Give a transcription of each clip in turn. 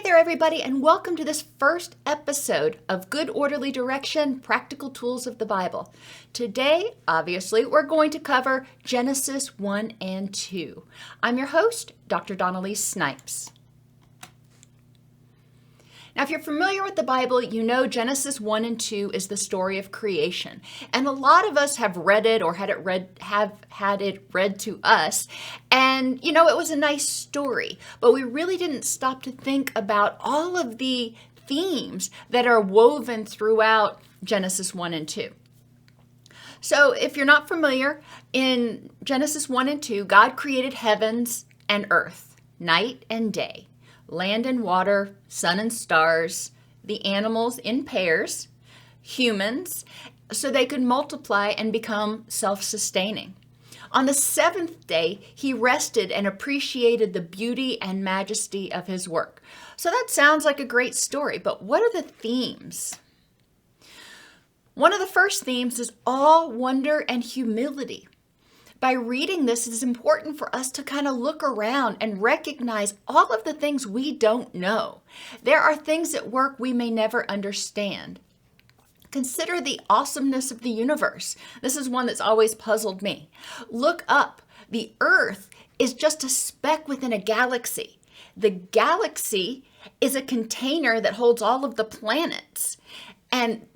there, everybody, and welcome to this first episode of Good Orderly Direction, Practical Tools of the Bible. Today, obviously, we're going to cover Genesis 1 and 2. I'm your host, Dr. Doc Snipes. Now, if you're familiar with the Bible, you know Genesis 1 and 2 is the story of creation. And a lot of us have read it or have had it read to us. And, it was a nice story. But we really didn't stop to think about all of the themes that are woven throughout Genesis 1 and 2. So if you're not familiar, in Genesis 1 and 2, God created heavens and earth, night and day, land and water, sun and stars, the animals in pairs, humans, so they could multiply and become self-sustaining. On the seventh day, he rested and appreciated the beauty and majesty of his work. So that sounds like a great story, but what are the themes? One of the first themes is awe, wonder, and humility. By reading this, it's important for us to kind of look around and recognize all of the things we don't know. There are things at work we may never understand. Consider the awesomeness of the universe. This is one that's always puzzled me. Look up. The Earth is just a speck within a galaxy. The galaxy is a container that holds all of the planets. And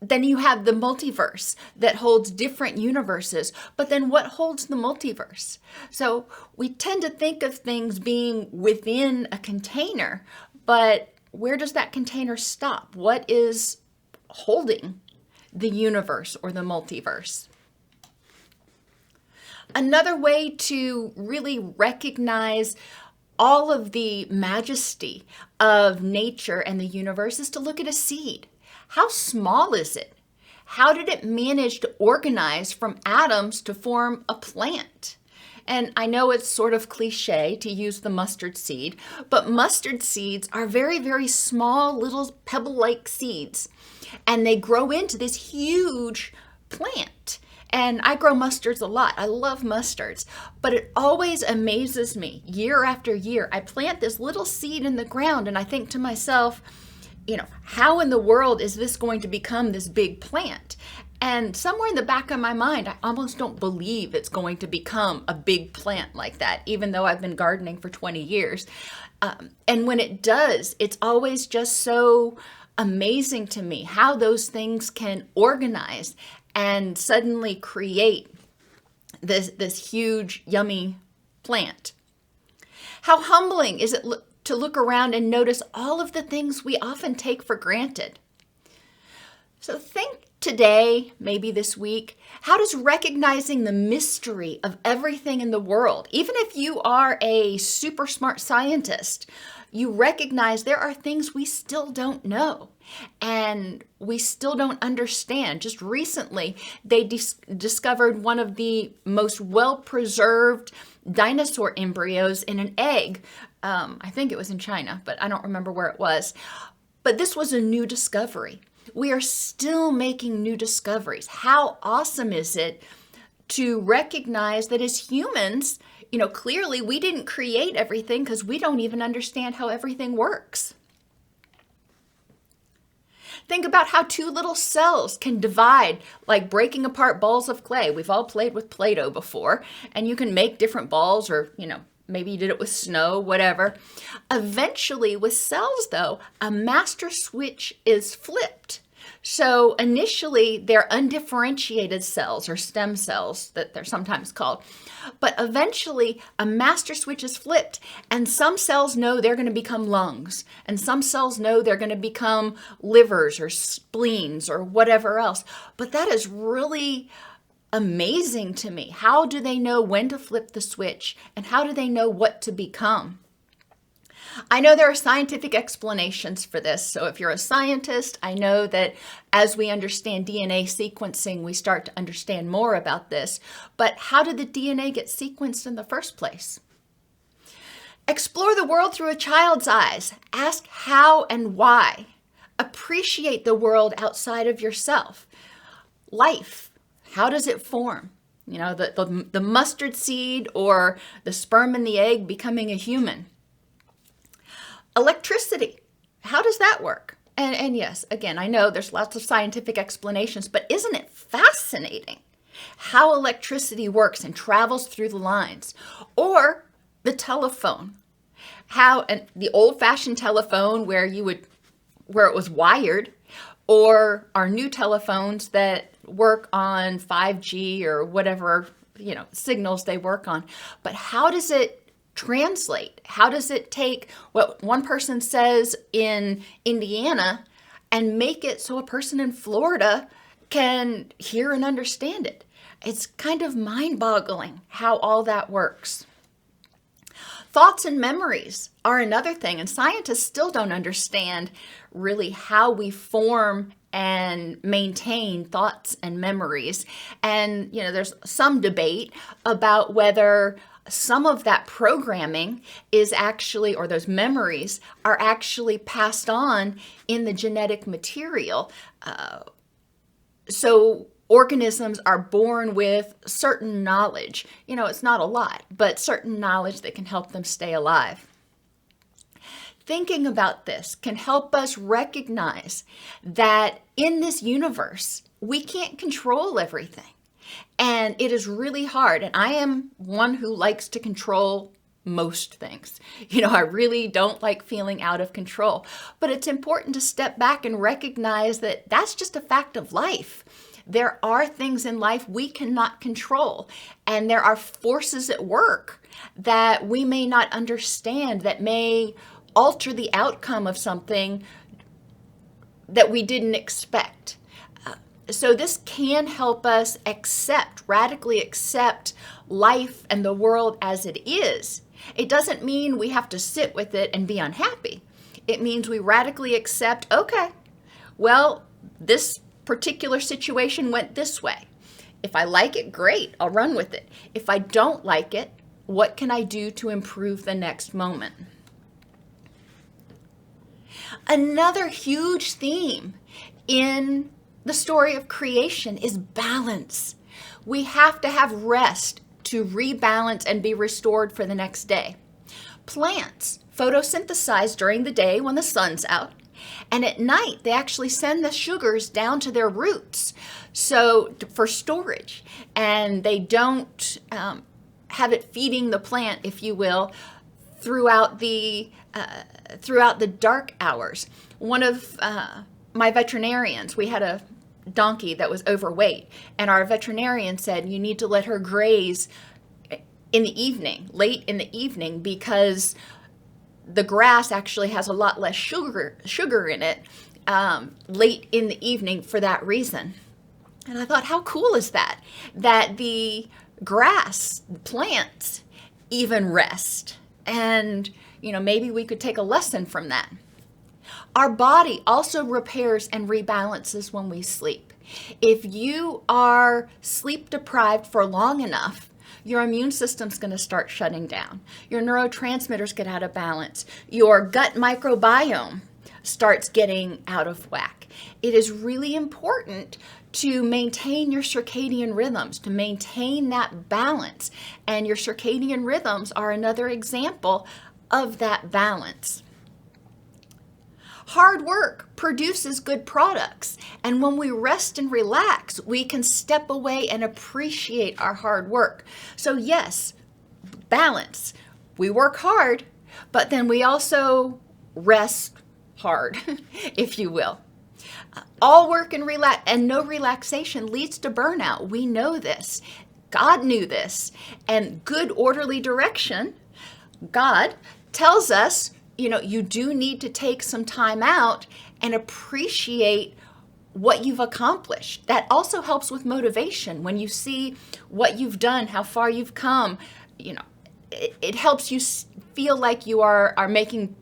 then you have the multiverse that holds different universes. But then what holds the multiverse? So we tend to think of things being within a container, but where does that container stop? What is holding the universe or the multiverse? Another way to really recognize all of the majesty of nature and the universe is to look at a seed. How small is it? How did it manage to organize from atoms to form a plant? And I know it's sort of cliche to use the mustard seed, but mustard seeds are very, very small little pebble-like seeds. And they grow into this huge plant. And I grow mustards a lot. I love mustards. But it always amazes me, year after year. I plant this little seed in the ground and I think to myself, how in the world is this going to become this big plant? And somewhere in the back of my mind, I almost don't believe it's going to become a big plant like that, even though I've been gardening for 20 years. And when it does, it's always just so amazing to me how those things can organize and suddenly create this huge, yummy plant. How humbling is it to look around and notice all of the things we often take for granted? So think today, maybe this week, how does recognizing the mystery of everything in the world, even if you are a super smart scientist, you recognize there are things we still don't know and we still don't understand. Just recently, they discovered one of the most well-preserved dinosaur embryos in an egg. I think it was in China, but I don't remember where it was. But this was a new discovery. We are still making new discoveries. How awesome is it to recognize that as humans, clearly we didn't create everything because we don't even understand how everything works. Think about how two little cells can divide, like breaking apart balls of clay. We've all played with Play-Doh before, and you can make different balls or, maybe you did it with snow, whatever. Eventually, with cells, though, a master switch is flipped. So initially, they're undifferentiated cells or stem cells that they're sometimes called. But eventually, a master switch is flipped, and some cells know they're going to become lungs, and some cells know they're going to become livers or spleens or whatever else. But that is really amazing to me. How do they know when to flip the switch, and how do they know what to become? I know there are scientific explanations for this. So if you're a scientist, I know that as we understand DNA sequencing, we start to understand more about this. But how did the DNA get sequenced in the first place? Explore the world through a child's eyes. Ask how and why. Appreciate the world outside of yourself. Life, how does it form? The mustard seed or the sperm and the egg becoming a human. Electricity. How does that work? And yes, again, I know there's lots of scientific explanations, but isn't it fascinating how electricity works and travels through the lines? Or the telephone. How and the old-fashioned telephone where it was wired, or our new telephones that work on 5G or whatever, signals they work on. But how does it translate? How does it take what one person says in Indiana and make it so a person in Florida can hear and understand it? It's kind of mind-boggling how all that works. Thoughts and memories are another thing, and scientists still don't understand really how we form and maintain thoughts and memories. And, there's some debate about whether some of that programming is actually, or those memories are actually passed on in the genetic material. So organisms are born with certain knowledge. It's not a lot, but certain knowledge that can help them stay alive. Thinking about this can help us recognize that in this universe, we can't control everything. And it is really hard. And I am one who likes to control most things. I really don't like feeling out of control. But it's important to step back and recognize that that's just a fact of life. There are things in life we cannot control, and there are forces at work that we may not understand that may alter the outcome of something that we didn't expect. So this can help us radically accept life and the world as it is. It doesn't mean we have to sit with it and be unhappy. It means we radically accept, okay, well, this particular situation went this way. If I like it, great, I'll run with it. If I don't like it, what can I do to improve the next moment? Another huge theme in the story of creation is balance. We have to have rest to rebalance and be restored for the next day. Plants photosynthesize during the day when the sun's out, and at night they actually send the sugars down to their roots for storage, and they don't have it feeding the plant, if you will, throughout the dark hours. One of my veterinarians, we had a donkey that was overweight, and our veterinarian said you need to let her graze in the evening, late in the evening, because the grass actually has a lot less sugar in it late in the evening for that reason. And I thought, how cool is that? That the grass, the plants, even rest. And, maybe we could take a lesson from that. Our body also repairs and rebalances when we sleep. If you are sleep deprived for long enough, your immune system's going to start shutting down. Your neurotransmitters get out of balance. Your gut microbiome starts getting out of whack. It is really important to maintain your circadian rhythms, to maintain that balance. And your circadian rhythms are another example of that balance. Hard work produces good products, and when we rest and relax, we can step away and appreciate our hard work. So yes, balance. We work hard, but then we also rest hard, if you will. All work and no relaxation leads to burnout. We know this. God knew this. And good orderly direction, God tells us, you do need to take some time out and appreciate what you've accomplished. That also helps with motivation. When you see what you've done, how far you've come, it helps you feel like you are making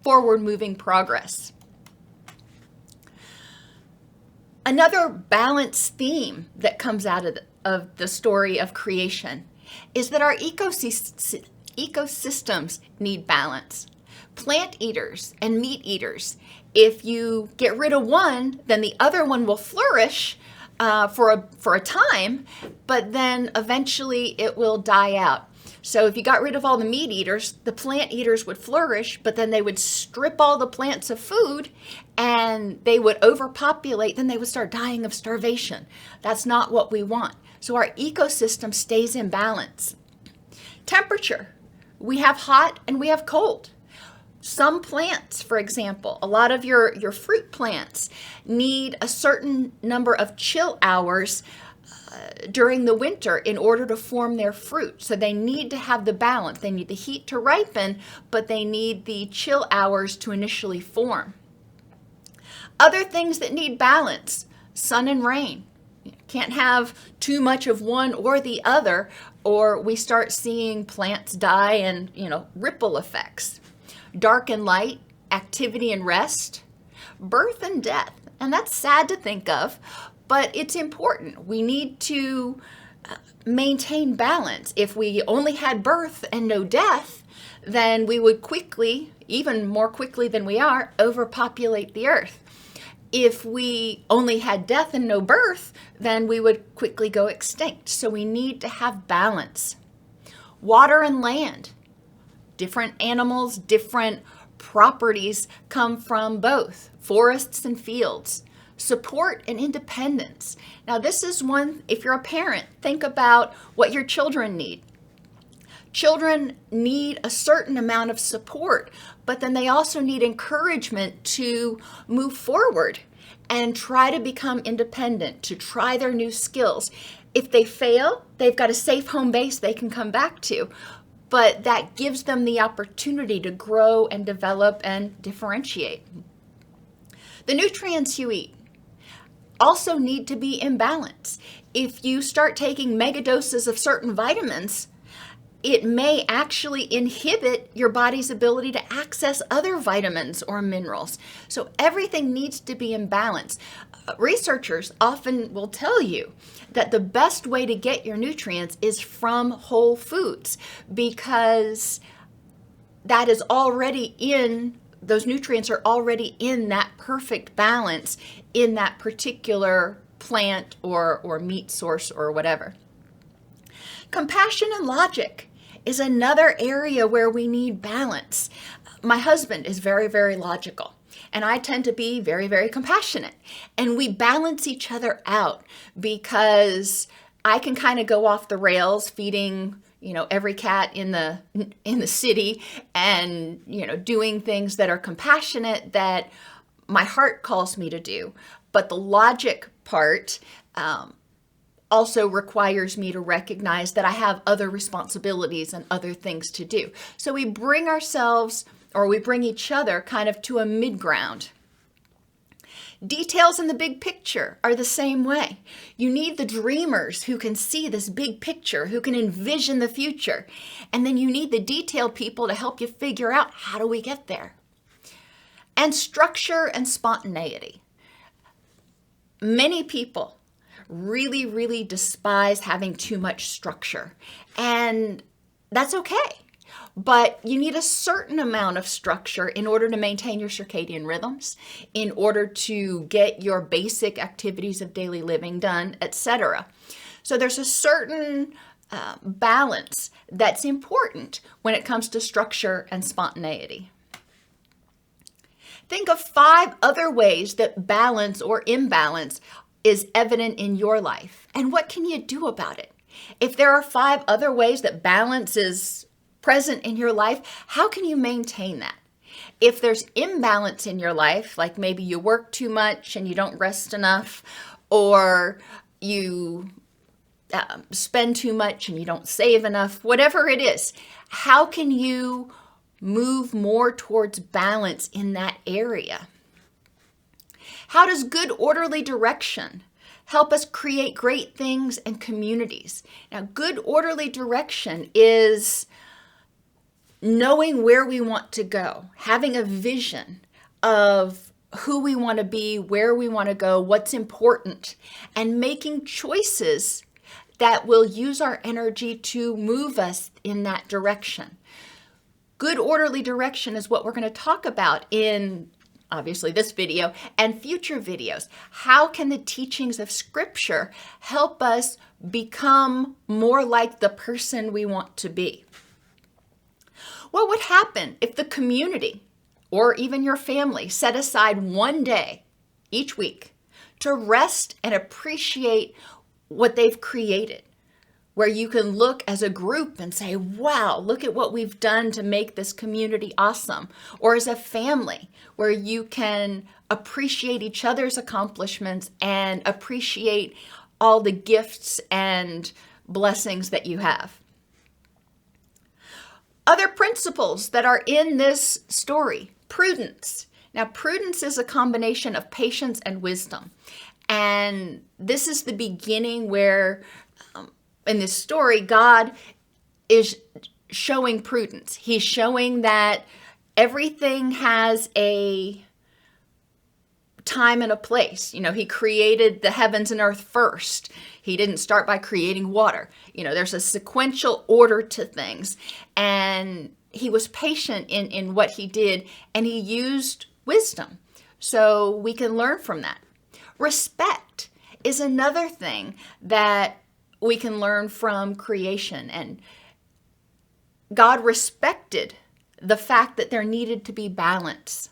forward-moving progress. Another balance theme that comes out of the story of creation is that our ecosystems need balance. Plant eaters and meat eaters, if you get rid of one, then the other one will flourish for a time, but then eventually it will die out. So if you got rid of all the meat eaters, the plant eaters would flourish, but then they would strip all the plants of food and they would overpopulate. Then they would start dying of starvation. That's not what we want. So our ecosystem stays in balance. Temperature. We have hot and we have cold. Some plants, for example, a lot of your fruit plants need a certain number of chill hours during the winter in order to form their fruit. So they need to have the balance. They need the heat to ripen, but they need the chill hours to initially form. Other things that need balance, sun and rain. You can't have too much of one or the other, or we start seeing plants die and, ripple effects. Dark and light, activity and rest, birth and death. And that's sad to think of, but it's important. We need to maintain balance. If we only had birth and no death, then we would quickly, even more quickly than we are, overpopulate the earth. If we only had death and no birth, then we would quickly go extinct. So we need to have balance. Water and land. Different animals, different properties come from both. Forests and fields. Support and independence. Now this is one, if you're a parent, think about what your children need. Children need a certain amount of support, but then they also need encouragement to move forward and try to become independent, to try their new skills. If they fail, they've got a safe home base they can come back to, but that gives them the opportunity to grow and develop and differentiate. The nutrients you eat also need to be in balance. If you start taking mega doses of certain vitamins, it may actually inhibit your body's ability to access other vitamins or minerals. So everything needs to be in balance. Researchers often will tell you that the best way to get your nutrients is from whole foods, because that is already in, those nutrients are already in that perfect balance in that particular plant or meat source or whatever. Compassion and logic is another area where we need balance. My husband is very, very logical, and I tend to be very, very compassionate. And we balance each other out, because I can kind of go off the rails feeding, every cat in the city and, doing things that are compassionate that my heart calls me to do. But the logic part, also requires me to recognize that I have other responsibilities and other things to do. So we bring ourselves, or we bring each other kind of to a mid-ground. Details in the big picture are the same way. You need the dreamers who can see this big picture, who can envision the future. And then you need the detailed people to help you figure out, how do we get there? And structure and spontaneity. Many people really, really despise having too much structure. And that's okay. But you need a certain amount of structure in order to maintain your circadian rhythms, in order to get your basic activities of daily living done, etc. So there's a certain balance that's important when it comes to structure and spontaneity. Think of 5 other ways that balance or imbalance is evident in your life. And what can you do about it? If there are 5 other ways that balance is present in your life, how can you maintain that? If there's imbalance in your life, like maybe you work too much and you don't rest enough, or you spend too much and you don't save enough, whatever it is, how can you move more towards balance in that area? How does good orderly direction help us create great things and communities? Now, good orderly direction is knowing where we want to go, having a vision of who we want to be, where we want to go, what's important, and making choices that will use our energy to move us in that direction. Good orderly direction is what we're going to talk about in obviously this video, and future videos. How can the teachings of Scripture help us become more like the person we want to be? What would happen if the community or even your family set aside one day each week to rest and appreciate what they've created, where you can look as a group and say, wow, look at what we've done to make this community awesome. Or as a family, where you can appreciate each other's accomplishments and appreciate all the gifts and blessings that you have. Other principles that are in this story: prudence. Now, prudence is a combination of patience and wisdom. And this is the beginning where, in this story, God is showing prudence. He's showing that everything has a time and a place. He created the heavens and earth first. He didn't start by creating water. There's a sequential order to things. And he was patient in what he did, and he used wisdom. So we can learn from that. Respect is another thing that we can learn from creation. And God respected the fact that there needed to be balance.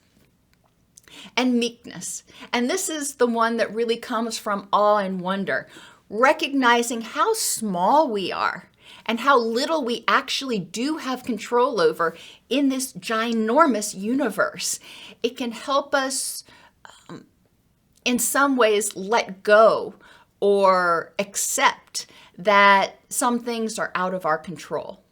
And meekness. And this is the one that really comes from awe and wonder, recognizing how small we are and how little we actually do have control over in this ginormous universe. It can help us, in some ways, let go or accept that some things are out of our control.